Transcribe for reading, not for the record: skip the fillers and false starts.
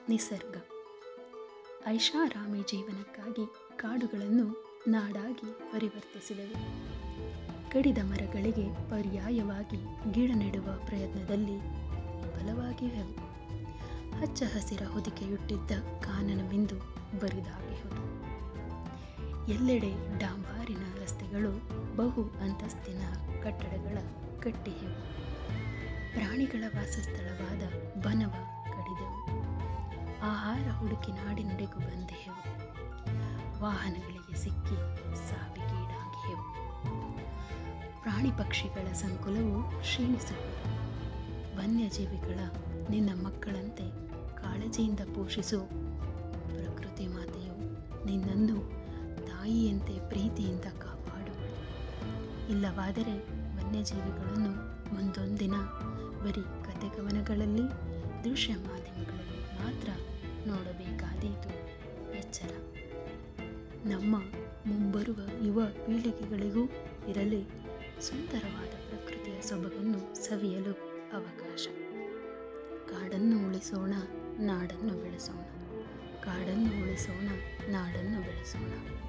ನಿಸರ್ಗ. ಐಷಾರಾಮಿ ಜೀವನಕ್ಕಾಗಿ ಕಾಡುಗಳನ್ನು ನಾಡಾಗಿ ಪರಿವರ್ತಿಸಿದೆವು. ಕಡಿದ ಮರಗಳಿಗೆ ಪರ್ಯಾಯವಾಗಿ ಗಿಡ ನೆಡುವ ಪ್ರಯತ್ನದಲ್ಲಿ ವಿಫಲವಾಗಿವೆವು. ಹಚ್ಚ ಹಸಿರ ಹೊದಿಕೆಯುಟ್ಟಿದ್ದ ಕಾನನವಿಂದು ಬರಿದಾಗಿಹೋದು. ಎಲ್ಲೆಡೆ ಡಾಂಬಾರಿನ ರಸ್ತೆಗಳು, ಬಹು ಅಂತಸ್ತಿನ ಕಟ್ಟಡಗಳ ಕಟ್ಟಿಹೆವು. ಪ್ರಾಣಿಗಳ ವಾಸಸ್ಥಳವಾದ ಬನವ ಕಡಿದೆವು. ಆಹಾರ ಹುಡುಕಿ ನಾಡಿನೆಡೆಗೂ ಬಂದೆವು. ವಾಹನಗಳಿಗೆ ಸಿಕ್ಕಿ ಸಾವಿಗೀಡಾಗಿಹೆವು. ಪ್ರಾಣಿ ಪಕ್ಷಿಗಳ ಸಂಕುಲವು ಕ್ಷೀಣಿಸುವುದು. ವನ್ಯಜೀವಿಗಳ ನಿನ್ನ ಮಕ್ಕಳಂತೆ ಕಾಳಜಿಯಿಂದ ಪೋಷಿಸು. ಪ್ರಕೃತಿ ಮಾತೆಯು ನಿನ್ನನ್ನು ತಾಯಿಯಂತೆ ಪ್ರೀತಿಯಿಂದ ಕಾಪಾಡುವಳು. ಇಲ್ಲವಾದರೆ ವನ್ಯಜೀವಿಗಳನ್ನು ಮುಂದೊಂದಿನ ಬರೀ ಕಥೆಕವನಗಳಲ್ಲಿ, ದೃಶ್ಯ ಮಾಧ್ಯಮಗಳಲ್ಲಿ ಮಾತ್ರ ನೋಡಬೇಕಾದೀತು. ಎಚ್ಚರ. ನಮ್ಮ ಮುಂಬರುವ ಯುವ ಪೀಳಿಗೆಗಳಿಗೂ ಇರಲಿ ಸುಂದರವಾದ ಪ್ರಕೃತಿಯ ಸೊಬಗನ್ನು ಸವಿಯಲು ಅವಕಾಶ. ಕಾಡನ್ನು ಉಳಿಸೋಣ, ನಾಡನ್ನು ಬೆಳೆಸೋಣ. ಕಾಡನ್ನು ಉಳಿಸೋಣ, ನಾಡನ್ನು ಬೆಳೆಸೋಣ.